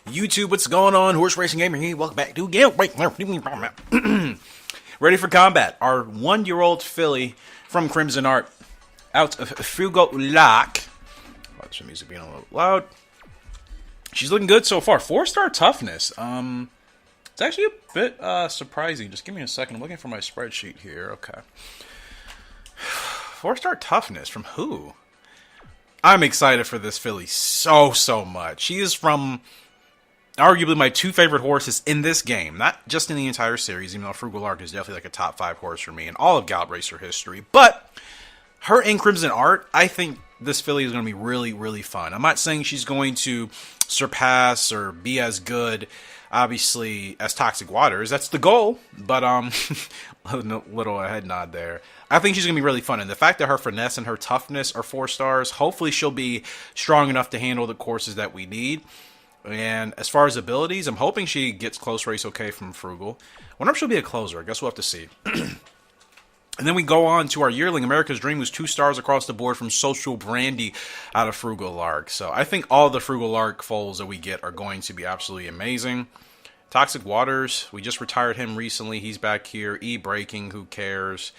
YouTube, what's going on? Horse Racing Gamer here. Welcome back to Gallop. Ready for combat. Our 1-year-old filly from Crimson Art out of Frugal Lock. Watch the music being a little loud. She's looking good so far. 4-star toughness. It's actually a bit surprising. Just give me a second. I'm looking for my spreadsheet here. Okay. 4-star toughness from who? I'm excited for this filly so much. She is from arguably my 2 favorite horses in this game. Not just in the entire series, even though Frugal Lark is definitely like a top 5 horse for me in all of Gallop Racer history. But her in Crimson Art, I think this filly is going to be really fun. I'm not saying she's going to surpass or be as good, obviously, as Toxic Waters. That's the goal, but a little head nod there. I think she's going to be really fun, and the fact that her finesse and her toughness are 4 stars, hopefully she'll be strong enough to handle the courses that we need. And as far as abilities, I'm hoping she gets close race okay from Frugal. I wonder if she'll be a closer. I guess we'll have to see. And then we go on to our yearling, America's Dream, who's 2 stars across the board from Social Brandy out of Frugal Lark. So I think all the Frugal Lark foals that we get are going to be absolutely amazing. Toxic Waters, we just retired him recently. He's back here. E-Breaking, who cares?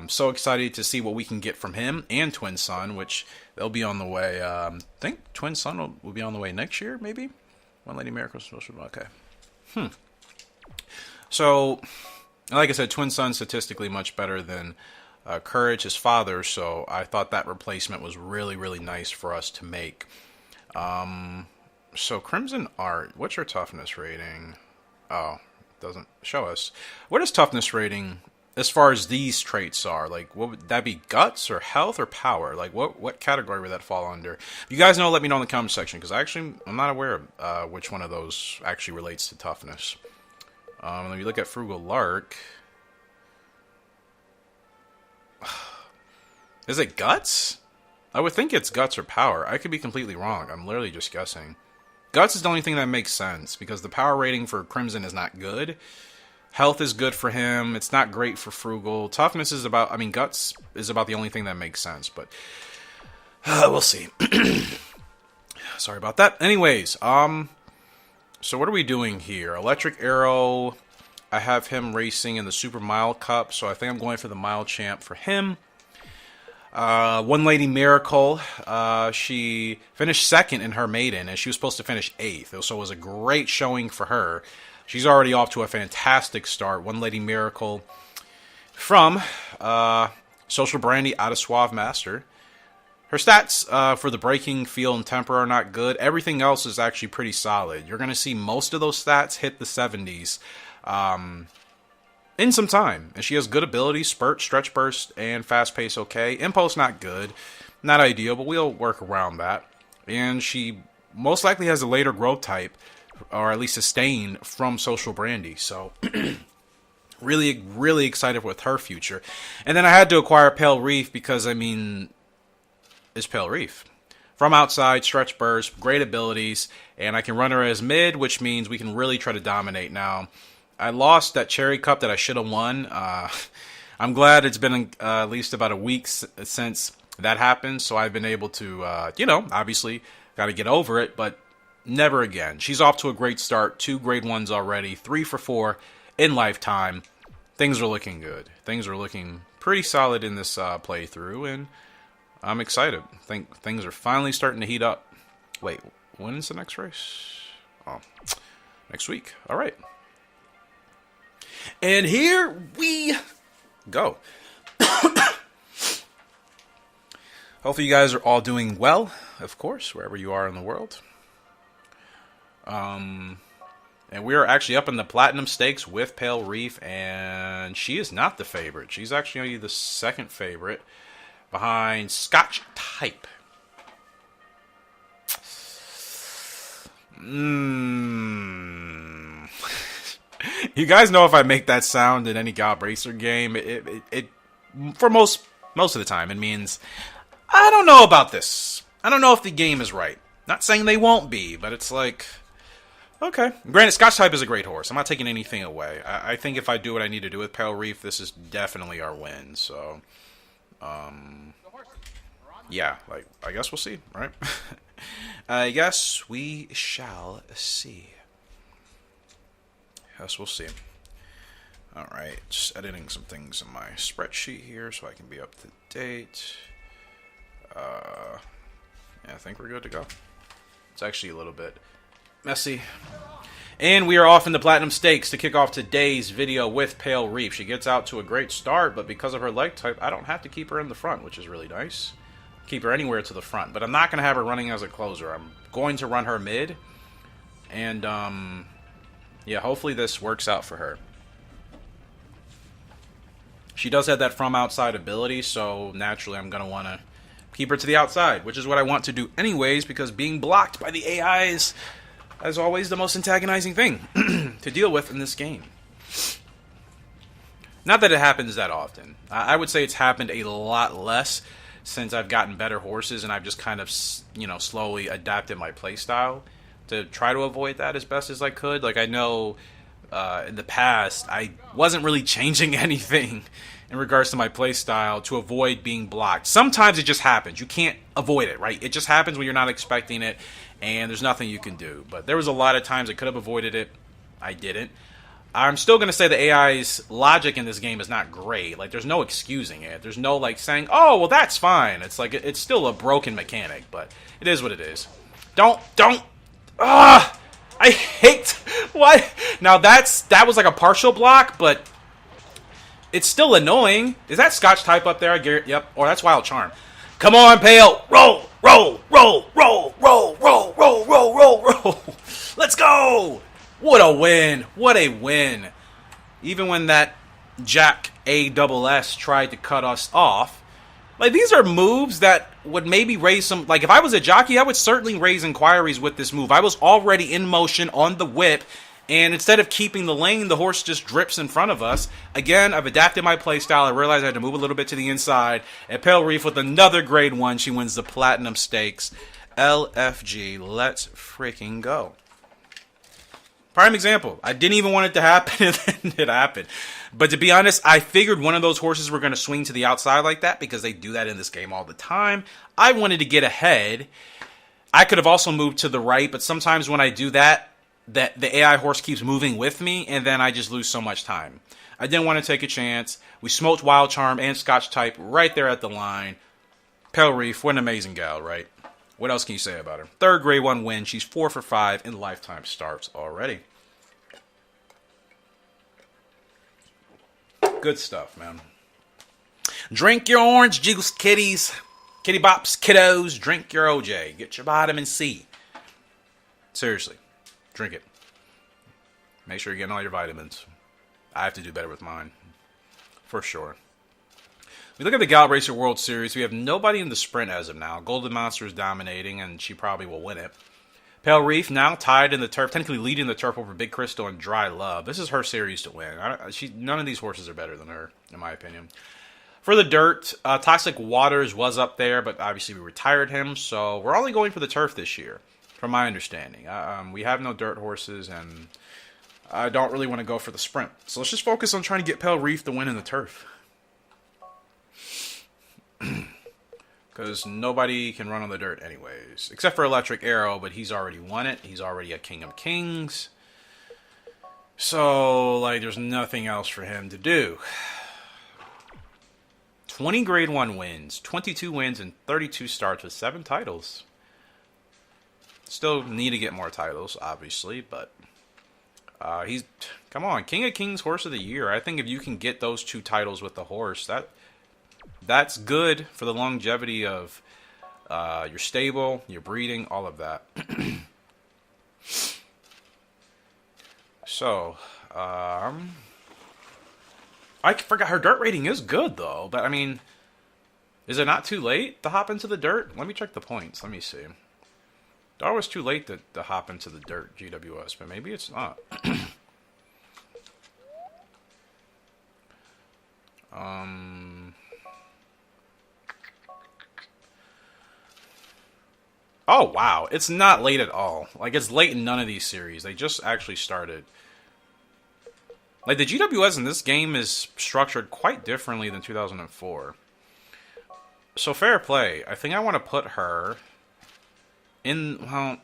So excited to see what we can get from him and Twin Sun, which they'll be on the way. I think Twin Sun will be on the way next year, maybe? One Lady Miracle. Okay. So, like I said, Twin Sun statistically much better than Courage, his father, so I thought that replacement was really nice for us to make. So Crimson Art, what's your toughness rating? Oh, it doesn't show us. What is toughness rating as far as these traits are? Like, what would that be? Guts or health or power? Like, what category would that fall under? If you guys know, let me know in the comment section, because I'm not aware of which one of those actually relates to toughness. When you look at Frugal Lark, is it guts? I would think it's guts or power. I could be completely wrong. I'm literally just guessing. Guts is the only thing that makes sense, because the power rating for Crimson is not good. Health is good for him. It's not great for Frugal. Toughness is about, Guts is about the only thing that makes sense, but we'll see. Sorry about that. Anyways, so what are we doing here? Electric Arrow, I have him racing in the Super Mile Cup, so I think I'm going for the Mile Champ for him. One Lady Miracle, she finished 2nd in her maiden, and she was supposed to finish 8th, so it was a great showing for her. She's already off to a fantastic start. One Lady Miracle from Social Brandy out of Suave Master. Her stats for the braking, feel, and temper are not good. Everything else is actually pretty solid. You're going to see most of those stats hit the 70s in some time. And she has good abilities, spurt, stretch burst, and fast pace okay. Impulse not good. Not ideal, but we'll work around that. And she most likely has a later growth type, or at least sustain, from Social Brandy. So really excited with her future. And then I had to acquire Pale Reef because, it's Pale Reef. From outside, stretch burst, great abilities, and I can run her as mid, which means we can really try to dominate. Now, I lost that Cherry Cup that I should have won. I'm glad it's been at least about a week since that happened, so I've been able to, obviously, got to get over it, but never again. She's off to a great start. 2 grade 1s already. 3 for 4 in lifetime. Things are looking good. Things are looking pretty solid in this playthrough, and I'm excited. I think things are finally starting to heat up. Wait, when is the next race? Oh, next week. All right. And here we go. Hopefully you guys are all doing well, of course, wherever you are in the world. And we are actually up in the Platinum Stakes with Pale Reef, and she is not the favorite. She's actually the 2nd favorite, behind Scotch Type. You guys know if I make that sound in any Gallop Racer game, it for most of the time, it means, I don't know about this. I don't know if the game is right. Not saying they won't be, but it's like, okay. Granted, Scotch Type is a great horse. I'm not taking anything away. I think if I do what I need to do with Pale Reef, this is definitely our win. So, yeah, like, I guess we'll see, right? I guess we shall see. Yes, we'll see. Alright, just editing some things in my spreadsheet here so I can be up to date. Yeah, I think we're good to go. It's actually a little bit messy. And we are off in the Platinum Stakes to kick off today's video with Pale Reef. She gets out to a great start, but because of her leg type, I don't have to keep her in the front, which is really nice. Keep her anywhere to the front, but I'm not going to have her running as a closer. I'm going to run her mid, and yeah, hopefully this works out for her. She does have that from outside ability, so naturally I'm going to want to keep her to the outside, which is what I want to do anyways, because being blocked by the AI is, as always, the most antagonizing thing to deal with in this game. Not that it happens that often. I would say it's happened a lot less since I've gotten better horses and I've just kind of, you know, slowly adapted my playstyle to try to avoid that as best as I could. Like, I know in the past I wasn't really changing anything in regards to my playstyle to avoid being blocked. Sometimes it just happens. You can't avoid it, right? It just happens when you're not expecting it, and there's nothing you can do. But there was a lot of times I could have avoided it. I didn't. I'm still going to say the AI's logic in this game is not great. Like, there's no excusing it. There's no, like, saying, oh, well, that's fine. It's like, it's still a broken mechanic, but it is what it is. I hate, what? Now, that was like a partial block, but it's still annoying. Is that Scotch type up there? Yep. Or that's Wild Charm. Come on, Pale. Roll, roll, roll, roll, roll, roll, roll, roll, roll, roll. Let's go. What a win. What a win. Even when that Jack ASS tried to cut us off. Like, these are moves that would maybe raise some... Like, if I was a jockey, I would certainly raise inquiries with this move. I was already in motion on the whip, and instead of keeping the lane, the horse just drips in front of us. Again, I've adapted my playstyle. I realized I had to move a little bit to the inside. And Pale Reef with another grade 1. She wins the Platinum Stakes. LFG. Let's freaking go. Prime example. I didn't even want it to happen, and then it happened. But to be honest, I figured one of those horses were going to swing to the outside like that because they do that in this game all the time. I wanted to get ahead. I could have also moved to the right, but sometimes when I do that, the AI horse keeps moving with me, and then I just lose so much time. I didn't want to take a chance. We smoked Wild Charm and Scotch Type right there at the line. Pale Reef, what an amazing gal, right? What else can you say about her? Third grade 1 win. She's 4 for 5 in lifetime starts already. Good stuff, man. Drink your orange juice, kiddies. Kitty bops, kiddos. Drink your OJ. Get your vitamin C. Seriously. Drink it. Make sure you're getting all your vitamins. I have to do better with mine. For sure. We look at the Gallop Racer World Series. We have nobody in the sprint as of now. Golden Monster is dominating, and she probably will win it. Pale Reef now tied in the turf, technically leading the turf over Big Crystal and Dry Love. This is her series to win. None of these horses are better than her, in my opinion. For the dirt, Toxic Waters was up there, but obviously we retired him, so we're only going for the turf this year, from my understanding. We have no dirt horses, and I don't really want to go for the sprint. So let's just focus on trying to get Pale Reef to win in the turf. Because nobody can run on the dirt anyways. Except for Electric Arrow, but he's already won it. He's already a King of Kings. So, like, there's nothing else for him to do. 20 grade 1 wins. 22 wins and 32 starts with 7 titles. Still need to get more titles, obviously, but... he's... Come on, King of Kings, Horse of the Year. I think if you can get those 2 titles with the horse, that's good for the longevity of your stable, your breeding, all of that. So, I forgot her dirt rating is good, though. But, I mean, is it not too late to hop into the dirt? Let me check the points. Let me see. It's always too late to hop into the dirt, GWS, but maybe it's not. Oh, wow. It's not late at all. Like, it's late in none of these series. They just actually started. Like, the GWS in this game is structured quite differently than 2004. So fair play. I think I want to put her in. Well,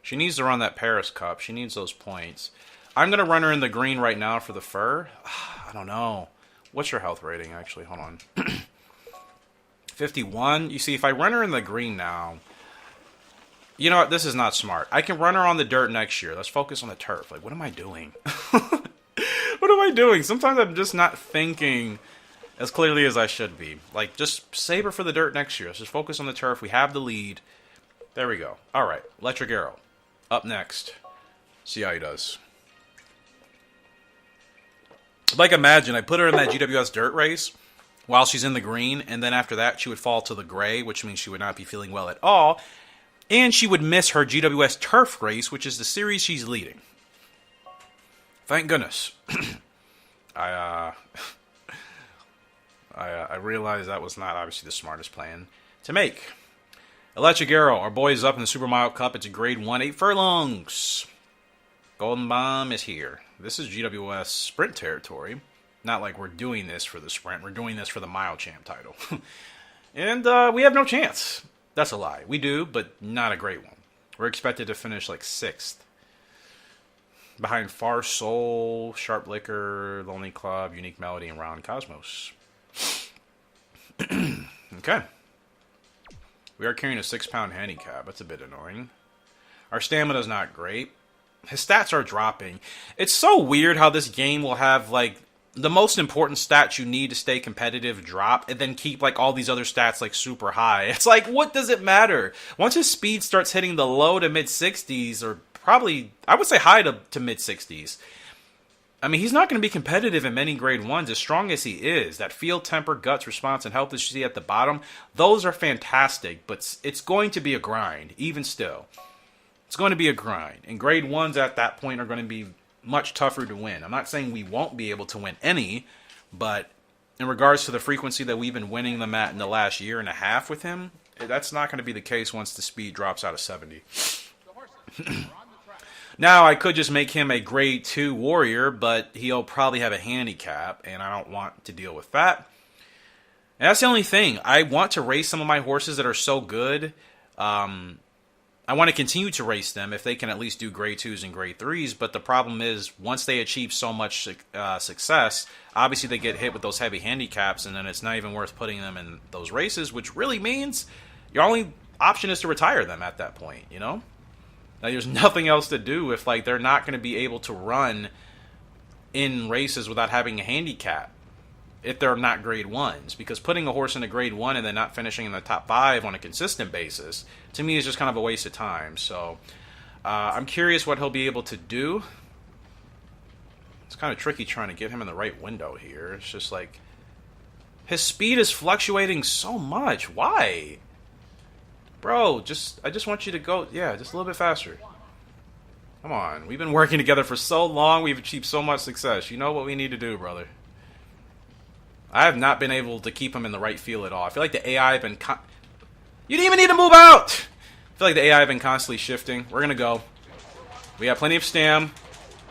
she needs to run that Paris Cup. She needs those points. I'm gonna run her in the green right now for the fur. I don't know. What's your health rating? Actually, hold on. 51. You see, if I run her in the green now, you know what? This is not smart. I can run her on the dirt next year. Let's focus on the turf. Like, what am I doing? What am I doing? Sometimes I'm just not thinking as clearly as I should be. Like, just save her for the dirt next year. Let's just focus on the turf. We have the lead. There we go. All right. Electric Arrow. Up next. See how he does. Like, imagine I put her in that GWS dirt race while she's in the green, and then after that she would fall to the gray, which means she would not be feeling well at all, and she would miss her GWS turf race, which is the series she's leading. Thank goodness. I realized that was not obviously the smartest plan to make. Electric Arrow, our boy is up in the Super Mario Cup. It's a grade 1, 8 furlongs. Golden Bomb is here. This is GWS sprint territory. Not like we're doing this for the sprint. We're doing this for the mile champ title. And we have no chance. That's a lie. We do, but not a great one. We're expected to finish like 6th. Behind Far Soul, Sharp Liquor, Lonely Club, Unique Melody, and Round Cosmos. Okay. We are carrying a 6-pound handicap. That's a bit annoying. Our stamina's not great. His stats are dropping. It's so weird how this game will have, like, the most important stats you need to stay competitive drop, and then keep, like, all these other stats, like, super high. It's like, what does it matter? Once his speed starts hitting the low to mid-60s, or probably, I would say high to mid-60s, I mean, he's not going to be competitive in many grade 1s, as strong as he is. That field, temper, guts, response, and health that you see at the bottom, those are fantastic, but it's going to be a grind, even still. It's going to be a grind. And grade 1s at that point are going to be much tougher to win. I'm not saying we won't be able to win any, but in regards to the frequency that we've been winning them at in the last year and a half with him, that's not going to be the case once the speed drops out of 70. Now, I could just make him a grade 2 warrior, but he'll probably have a handicap, and I don't want to deal with that. And that's the only thing. I want to race some of my horses that are so good. I want to continue to race them if they can at least do grade 2s and grade 3s, but the problem is once they achieve so much success, obviously they get hit with those heavy handicaps, and then it's not even worth putting them in those races, which really means your only option is to retire them at that point, you know? Like, there's nothing else to do if, like, they're not going to be able to run in races without having a handicap if they're not grade 1s. Because putting a horse in a grade 1 and then not finishing in the top 5 on a consistent basis, to me, is just kind of a waste of time. So, I'm curious what he'll be able to do. It's kind of tricky trying to get him in the right window here. It's just like, his speed is fluctuating so much. Why? Bro, I just want you to go, yeah, just a little bit faster. Come on, we've been working together for so long, we've achieved so much success. You know what we need to do, brother. I have not been able to keep him in the right field at all. I feel like the AI have been you didn't even need to move out! I feel like the AI have been constantly shifting. We're gonna go. We have plenty of stam.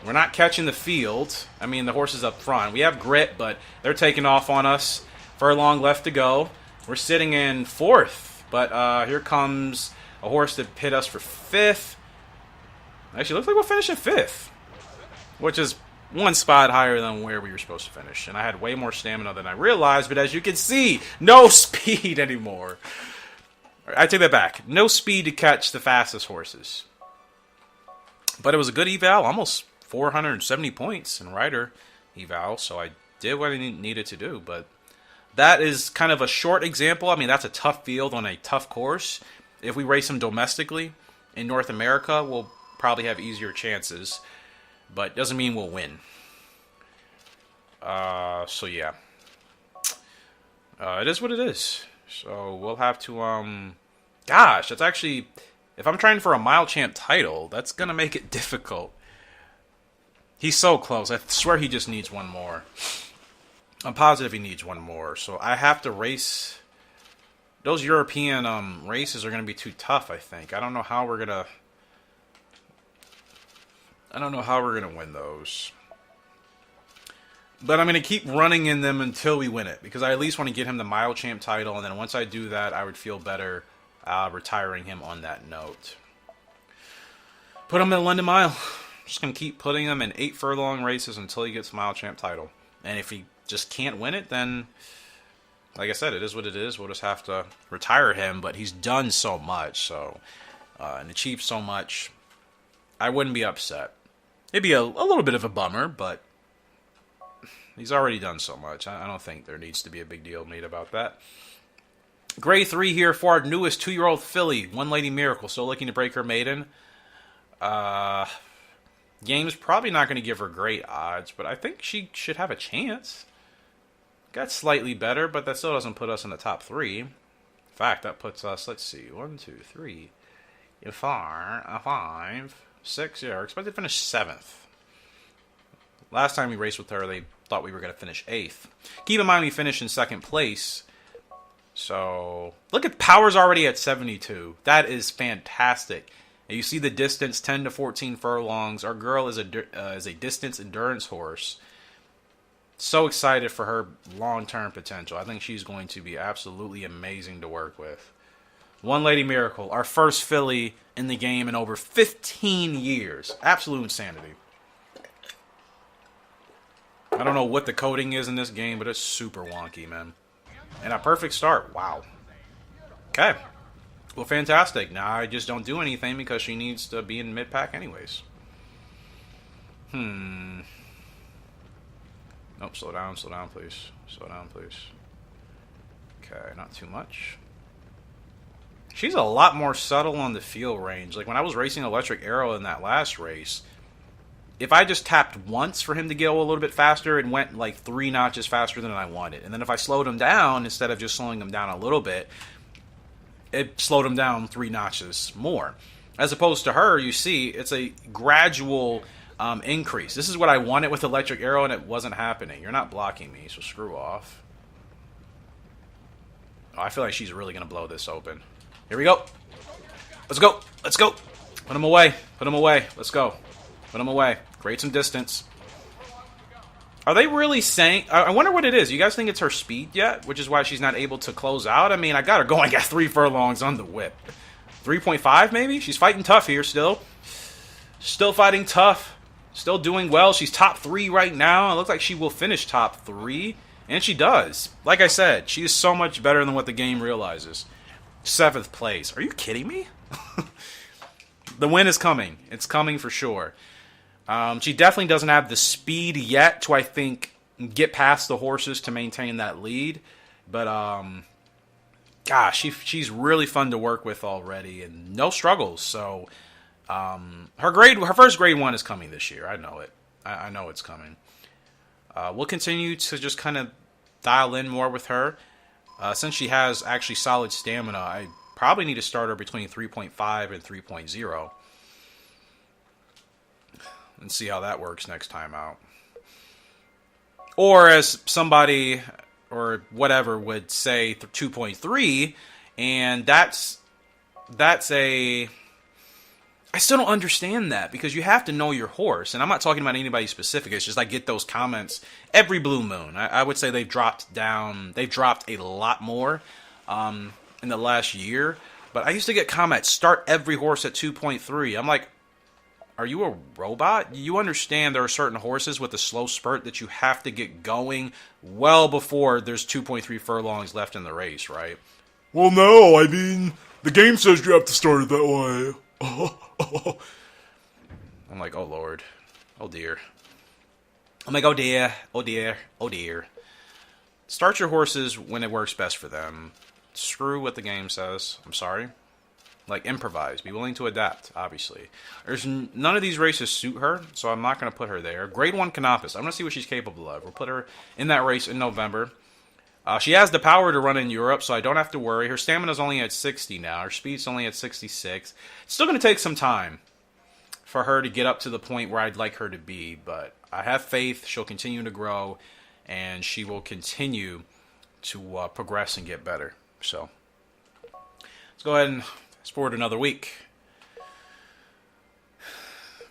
We're not catching the field. I mean, the horses up front. We have grit, but they're taking off on us. Furlong left to go. We're sitting in 4th. But here comes a horse that hit us for 5th. Actually, looks like we'll finish in 5th. Which is one spot higher than where we were supposed to finish. And I had way more stamina than I realized. But as you can see, no speed anymore. I take that back. No speed to catch the fastest horses. But it was a good eval. Almost 470 points in rider eval. So I did what I needed to do. But that is kind of a short example. I mean, that's a tough field on a tough course. If we race them domestically in North America, we'll probably have easier chances. But doesn't mean we'll win. So yeah. It is what it is. So we'll have to, gosh, that's actually, if I'm trying for a mile champ title, that's going to make it difficult. He's so close. I swear he just needs one more. I'm positive he needs one more. So I have to race. Those European races are going to be too tough, I think. I don't know how we're going to... I don't know how we're going to win those. But I'm going to keep running in them until we win it. Because I at least want to get him the Mile Champ title. And then once I do that, I would feel better retiring him on that note. Put him in the London Mile. Just going to keep putting him in 8 furlong races until he gets Mile Champ title. And if he just can't win it, then, like I said, it is what it is. We'll just have to retire him. But he's done so much, so and achieved so much. I wouldn't be upset. It'd be a little bit of a bummer, but he's already done so much. I don't think there needs to be a big deal made about that. Grade 3 here for our newest 2-year-old filly, One Lady Miracle. Still looking to break her maiden. Game's probably not going to give her great odds, but I think she should have a chance. Got slightly better, but that still doesn't put us in the top 3. In fact, that puts us, let's see, 1, 2, 3, 4, 5, 6. Yeah, we're expected to finish 7th. Last time we raced with her, they thought we were going to finish 8th. Keep in mind we finished in 2nd place. So, look at Power's already at 72. That is fantastic. And you see the distance, 10 to 14 furlongs. Our girl is a distance endurance horse. So excited for her long-term potential. I think she's going to be absolutely amazing to work with. One Lady Miracle, our first filly in the game in over 15 years. Absolute insanity. I don't know what the coding is in this game, but it's super wonky, man. And a perfect start. Wow. Okay. Well, fantastic. Now I just don't do anything because she needs to be in mid-pack anyways. Nope, slow down, please. Slow down, please. Okay, not too much. She's a lot more subtle on the feel range. Like when I was racing Electric Arrow in that last race, if I just tapped once for him to go a little bit faster, it went like 3 notches faster than I wanted. And then if I slowed him down, instead of just slowing him down a little bit, it slowed him down 3 notches more. As opposed to her, you see, it's a gradual increase. This is what I wanted with Electric Arrow, and it wasn't happening. You're not blocking me, so screw off. Oh, I feel like she's really going to blow this open. Here we go. Let's go. Let's go. Put him away. Put him away. Let's go. Put him away. Create some distance. Are they really saying... I wonder what it is. You guys think it's her speed yet? Which is why she's not able to close out? I mean, I got her going at 3 furlongs on the whip. 3.5 maybe? She's fighting tough here still. Still fighting tough. Still doing well. She's top 3 right now. It looks like she will finish top 3. And she does. Like I said, she is so much better than what the game realizes. 7th place. Are you kidding me? The win is coming. It's coming for sure. She definitely doesn't have the speed yet to, I think, get past the horses to maintain that lead. But, gosh, she's really fun to work with already and no struggles. So, her first grade 1 is coming this year. I know it. I know it's coming. We'll continue to just kind of dial in more with her. Since she has actually solid stamina, I probably need to start her between 3.5 and 3.0. And see how that works next time out. Or as somebody or whatever would say 2.3, and that's a... I still don't understand that, because you have to know your horse. And I'm not talking about anybody specific. It's just I get those comments every blue moon. I would say they've dropped a lot more in the last year. But I used to get comments, start every horse at 2.3. I'm like, are you a robot? You understand there are certain horses with a slow spurt that you have to get going well before there's 2.3 furlongs left in the race, right? Well, no, I mean, the game says you have to start it that way. I'm like, oh Lord. Oh dear. I'm like, oh dear, oh dear, oh dear. Start your horses when it works best for them. Screw what the game says. I'm sorry. Like, improvise. Be willing to adapt, obviously. None of these races suit her, so I'm not going to put her there. Grade 1 Canopus. I'm going to see what she's capable of. We'll put her in that race in November. She has the power to run in Europe, so I don't have to worry. Her stamina's only at 60 now. Her speed's only at 66. It's still going to take some time for her to get up to the point where I'd like her to be, but I have faith she'll continue to grow, and she will continue to progress and get better. So, let's go ahead and... It's forward another week.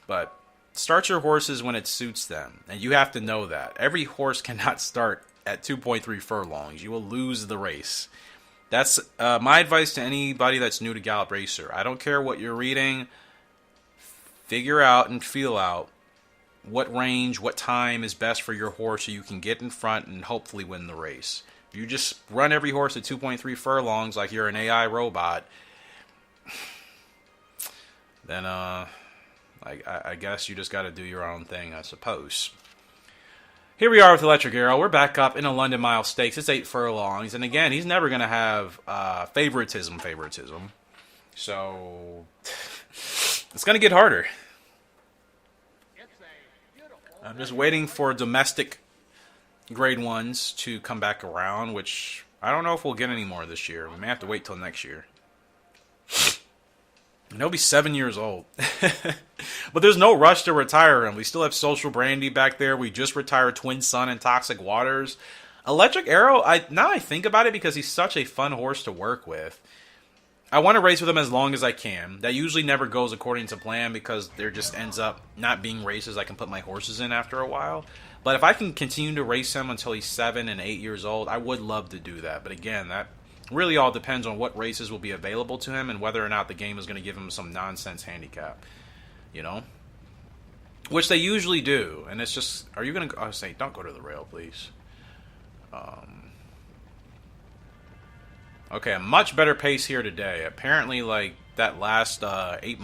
But start your horses when it suits them, and you have to know that. Every horse cannot start at 2.3 furlongs. You will lose the race. That's my advice to anybody that's new to Gallop Racer. I don't care what you're reading. Figure out and feel out what range, what time is best for your horse so you can get in front and hopefully win the race. If you just run every horse at 2.3 furlongs like you're an AI robot, then I guess you just got to do your own thing, I suppose. Here we are with Electric Arrow. We're back up in a London Mile Stakes. It's 8 furlongs. And again, he's never going to have favoritism. So it's going to get harder. I'm just waiting for domestic grade 1s to come back around, which I don't know if we'll get any more this year. We may have to wait till next year. And he'll be 7 years old. But there's no rush to retire him. We still have Social Brandy back there. We just retired Twin Sun and Toxic Waters. Electric Arrow, now I think about it because he's such a fun horse to work with. I want to race with him as long as I can. That usually never goes according to plan because there just ends up not being races I can put my horses in after a while. But if I can continue to race him until he's 7 and 8 years old, I would love to do that. But again, that really all depends on what races will be available to him and whether or not the game is going to give him some nonsense handicap. You know? Which they usually do. And it's just, are you going to go? I was saying, don't go to the rail, please. Okay, a much better pace here today. Apparently, like, that last 8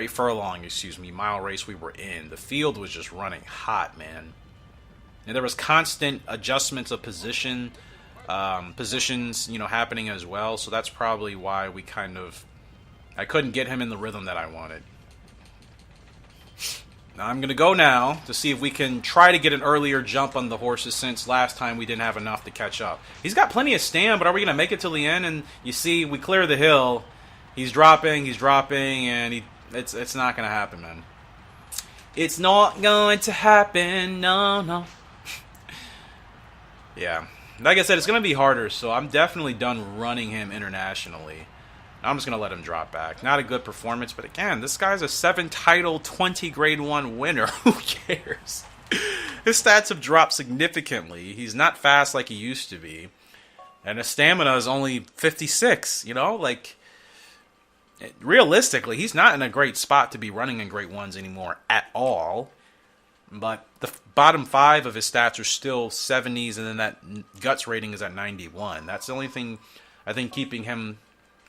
furlong, mile race we were in, the field was just running hot, man. And there was constant adjustments of positions, happening as well. So that's probably why I couldn't get him in the rhythm that I wanted. Now I'm going to go now to see if we can try to get an earlier jump on the horses since last time we didn't have enough to catch up. He's got plenty of stand, but are we going to make it till the end? And you see, we clear the hill. He's dropping, and it's not going to happen, man. It's not going to happen, no. Yeah. Like I said, it's going to be harder, so I'm definitely done running him internationally. I'm just going to let him drop back. Not a good performance, but again, this guy's a 7-title, 20 grade 1 winner. Who cares? His stats have dropped significantly. He's not fast like he used to be. And his stamina is only 56, realistically, he's not in a great spot to be running in grade 1s anymore at all. But the bottom 5 of his stats are still 70s, and then that guts rating is at 91. That's the only thing, I think, keeping him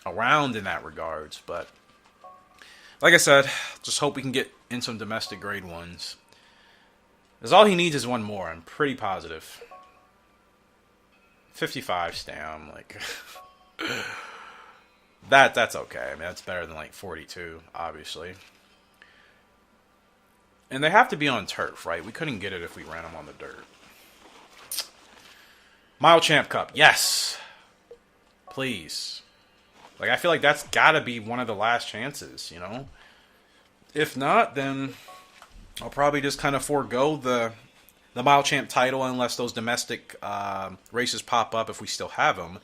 around in that regards. But like I said, just hope we can get in some domestic grade 1s. Because all he needs is one more, I'm pretty positive. 55 stam, that's okay. I mean, that's better than 42, obviously. And they have to be on turf, right? We couldn't get it if we ran them on the dirt. Mile Champ Cup, yes. Please. I feel like that's got to be one of the last chances, If not, then I'll probably just kind of forego the Mile Champ title unless those domestic races pop up if we still have them.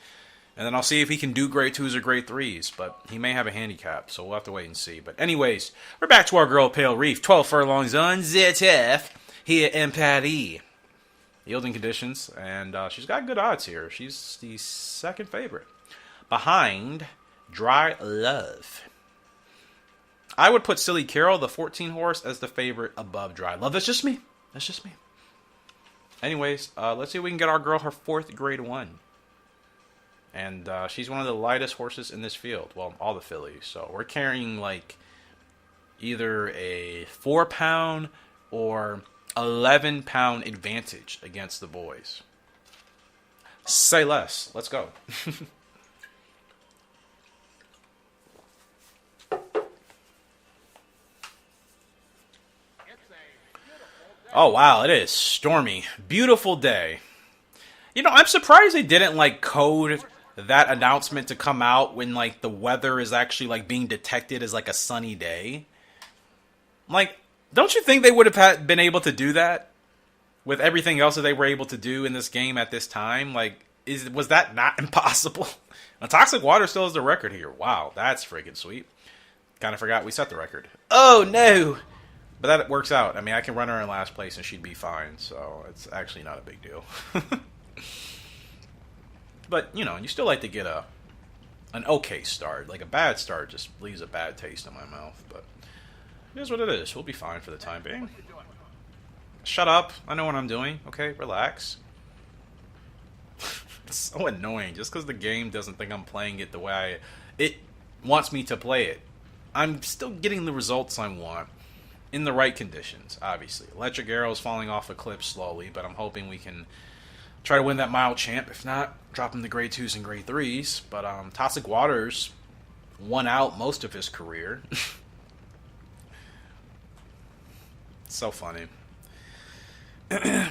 And then I'll see if he can do grade 2s or grade 3s. But he may have a handicap, so we'll have to wait and see. But anyways, we're back to our girl Pale Reef. 12 furlongs on ZF here in Paris. Yielding conditions. And she's got good odds here. She's the second favorite. Behind Dry Love. I would put Silly Carol, the 14 horse, as the favorite above Dry Love. That's just me. Anyways, let's see if we can get our girl her 4th grade 1. And she's one of the lightest horses in this field. Well, all the fillies. So we're carrying either a 4-pound or 11-pound advantage against the boys. Say less. Let's go. Oh, wow. It is stormy. Beautiful day. I'm surprised they didn't code that announcement to come out when the weather is actually being detected as a sunny day. Don't you think they would have been able to do that with everything else that they were able to do in this game at this time? Was that not impossible? Now, Toxic Water still has the record here. Wow, that's freaking sweet. Kind of forgot we set the record. Oh no! But that works out. I mean, I can run her in last place and she'd be fine, so it's actually not a big deal. But, you know, you still like to get an okay start. Like, a bad start just leaves a bad taste in my mouth, but it is what it is. We'll be fine for the time being. Shut up. I know what I'm doing, okay? Relax. It's so annoying, just because the game doesn't think I'm playing it the way it wants me to play it. I'm still getting the results I want. In the right conditions, obviously. Electric Arrow's falling off a cliff slowly, but I'm hoping we can try to win that mile champ. If not, drop him to grade 2s and grade 3s. But Toxic Waters won out most of his career. So funny.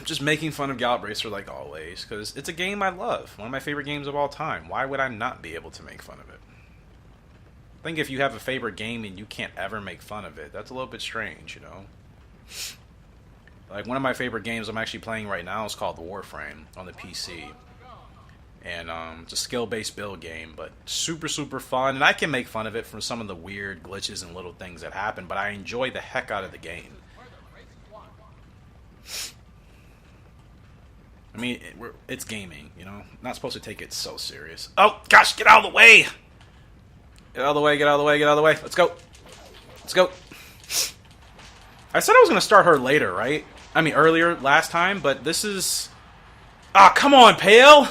Just making fun of Gallop Racer like always, because it's a game I love. One of my favorite games of all time. Why would I not be able to make fun of it? I think if you have a favorite game and you can't ever make fun of it, that's a little bit strange, you know? Like, one of my favorite games I'm actually playing right now is called Warframe on the PC. And it's a skill-based build game, but super, super fun. And I can make fun of it from some of the weird glitches and little things that happen, but I enjoy the heck out of the game. I mean, it's gaming, you know? Not supposed to take it so serious. Oh, gosh, get out of the way! Get out of the way, get out of the way, get out of the way. Let's go. Let's go. I said I was going to start her later, right? I mean, earlier, last time, but this is... Ah, come on, Pale!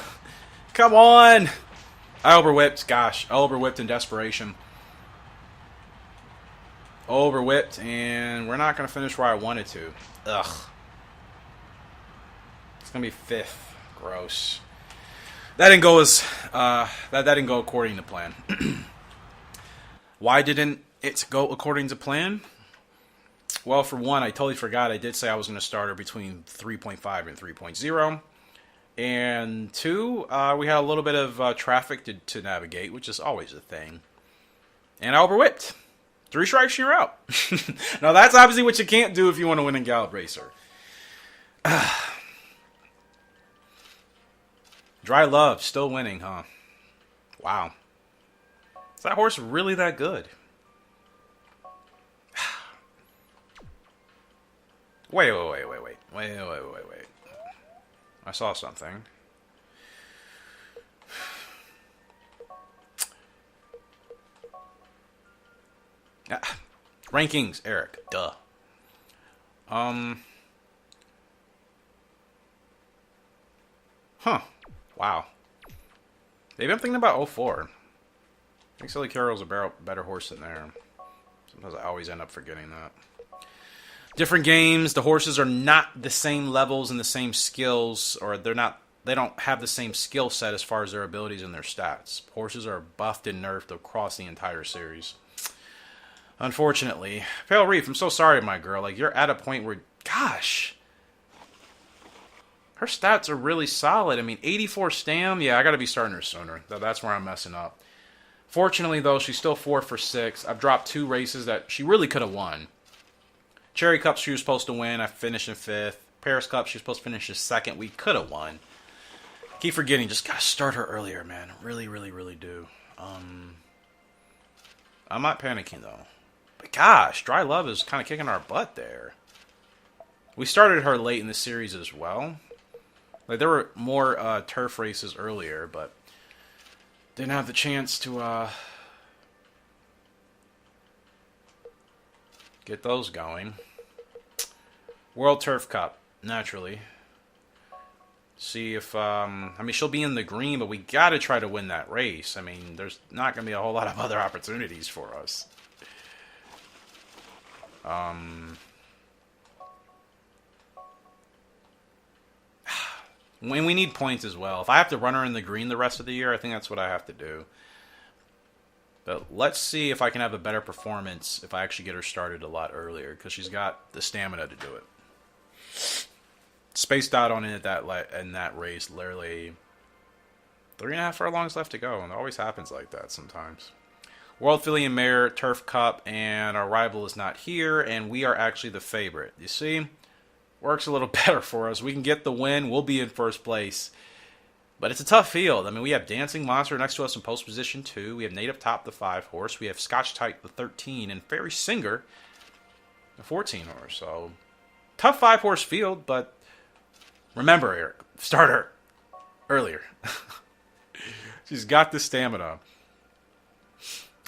Come on! I overwhipped, gosh. I overwhipped in desperation. Overwhipped, and we're not going to finish where I wanted to. Ugh. It's going to be 5th. Gross. That didn't go as... that didn't go according to plan. Why didn't it go according to plan? Well, for one, I totally forgot. I did say I was going to start her between 3.5 and 3.0. And 2, we had a little bit of traffic to navigate, which is always a thing. And I overwhipped. 3 strikes, you're out. Now, that's obviously what you can't do if you want to win in Gallop Racer. Dry Love, still winning, huh? Wow. Is that horse really that good? Wait. I saw something. Rankings, Eric. Duh. Huh. Wow. Maybe I'm thinking about 04. I think Silly Carol's a better horse than there. Sometimes I always end up forgetting that. Different games. The horses are not the same levels and the same skills, or they don't have the same skill set as far as their abilities and their stats. Horses are buffed and nerfed across the entire series. Unfortunately. Pale Reef, I'm so sorry, my girl. Like, you're at a point where, gosh, her stats are really solid. I mean, 84 stam. Yeah, I got to be starting her sooner. That's where I'm messing up. Fortunately, though, she's still 4 for 6. I've dropped 2 races that she really could have won. Cherry Cup, she was supposed to win. I finished in 5th. Paris Cup, she was supposed to finish in 2nd. We could have won. Keep forgetting. Just got to start her earlier, man. Really, really, really do. I'm not panicking, though. But gosh, Dry Love is kind of kicking our butt there. We started her late in the series as well. Like, there were more turf races earlier, but didn't have the chance to get those going. World Turf Cup, naturally. See if, I mean, she'll be in the green, but we got to try to win that race. I mean, there's not going to be a whole lot of other opportunities for us. When we need points as well. If I have to run her in the green the rest of the year, I think that's what I have to do. But let's see if I can have a better performance if I actually get her started a lot earlier, because she's got the stamina to do it. Spaced out on it in that race, literally 3.5 furlongs left to go, and it always happens like that sometimes. World Filly and Mare Turf Cup, and our rival is not here, and we are actually the favorite. You see? Works a little better for us. We can get the win. We'll be in first place. But it's a tough field. I mean, we have Dancing Monster next to us in post position 2. We have Native Top, the 5 horse. We have Scotch Type, the 13, and Fairy Singer A 14 horse. So tough 5-horse field, but remember, Eric, start her earlier. She's got the stamina.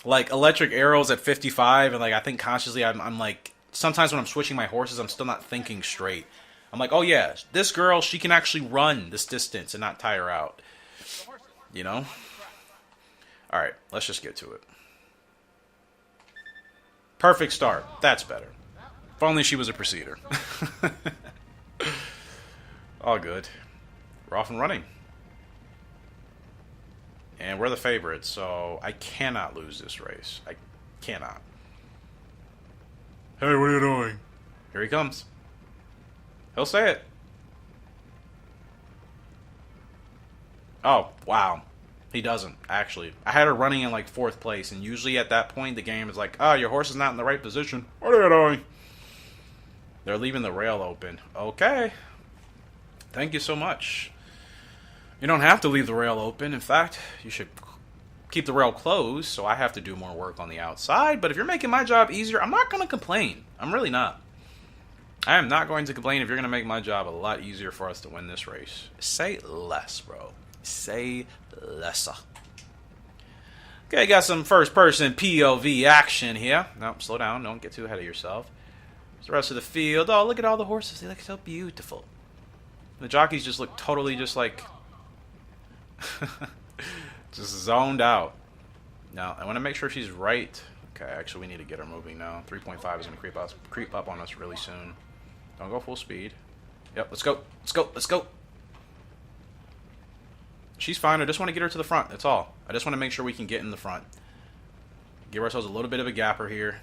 Like electric arrows at 55, and like I think consciously I'm like sometimes when I'm switching my horses, I'm still not thinking straight. I'm like, oh yeah, this girl, she can actually run this distance and not tire out. You know? All right, let's just get to it. Perfect start. That's better. If only she was a procedure. All good. We're off and running. And we're the favorites, so I cannot lose this race. I cannot. Hey, what are you doing? Here he comes. He'll say it. Oh, wow. He doesn't, actually. I had her running in like 4th place, and usually at that point the game is like, oh, your horse is not in the right position. What are you doing? They're leaving the rail open. Okay. Thank you so much. You don't have to leave the rail open. In fact, you should keep the rail closed, so I have to do more work on the outside. But if you're making my job easier, I'm not going to complain. I'm really not. I am not going to complain if you're going to make my job a lot easier for us to win this race. Say less, bro. Say lesser. Okay, got some first-person POV action here. No, slow down. Don't get too ahead of yourself. There's the rest of the field. Oh, look at all the horses. They look so beautiful. The jockeys just look totally just like... just zoned out. Now, I want to make sure she's right. Okay, actually, we need to get her moving now. 3.5 is going to creep up on us really soon. Don't go full speed. Yep, let's go. Let's go. Let's go. She's fine. I just want to get her to the front. That's all. I just want to make sure we can get in the front. Give ourselves a little bit of a gapper here.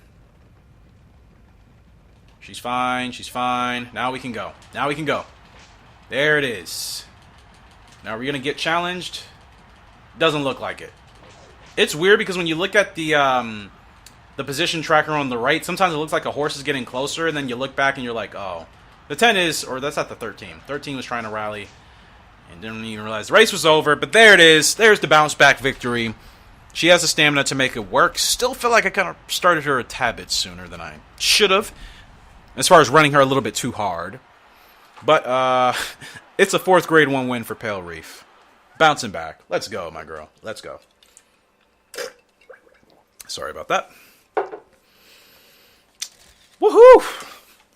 She's fine. She's fine. Now we can go. Now we can go. There it is. Now, are we going to get challenged? Doesn't look like it. It's weird because when you look at the position tracker on the right, sometimes it looks like a horse is getting closer, and then you look back and you're like, oh. The 10 is, or that's not the 13. 13 was trying to rally and didn't even realize the race was over, but there it is. There's the bounce back victory. She has the stamina to make it work. Still feel like I kind of started her a tad bit sooner than I should have, as far as running her a little bit too hard. But, it's a 4th grade 1 win for Pale Reef. Bouncing back. Let's go, my girl. Let's go. Sorry about that. Woohoo!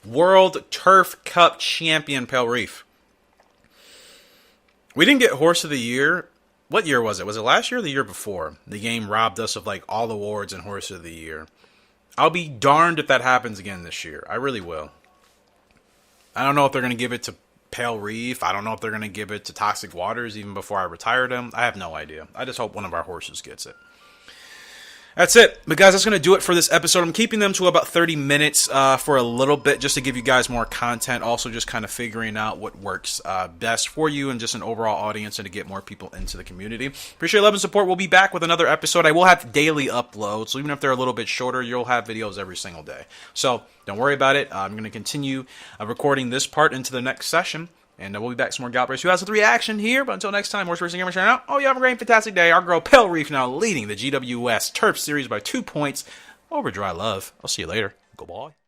World Turf Cup champion Pale Reef. We didn't get Horse of the Year. What year was it? Was it last year or the year before? The game robbed us of like all awards and Horse of the Year. I'll be darned if that happens again this year. I really will. I don't know if they're going to give it to Pale Reef. I don't know if they're going to give it to Toxic Waters even before I retire them. I have no idea. I just hope one of our horses gets it. That's it. But guys, that's going to do it for this episode. I'm keeping them to about 30 minutes for a little bit just to give you guys more content. Also just kind of figuring out what works best for you and just an overall audience and to get more people into the community. Appreciate love and support. We'll be back with another episode. I will have daily uploads. So even if they're a little bit shorter, you'll have videos every single day. So don't worry about it. I'm going to continue recording this part into the next session. And we'll be back some more Gallop Race 2 Hours with reaction here. But until next time, Horse Racing Gamer Channel out. Oh, you have a great, fantastic day. Our girl, Pale Reef, now leading the GWS Turf Series by 2 points over Dry Love. I'll see you later. Go bye.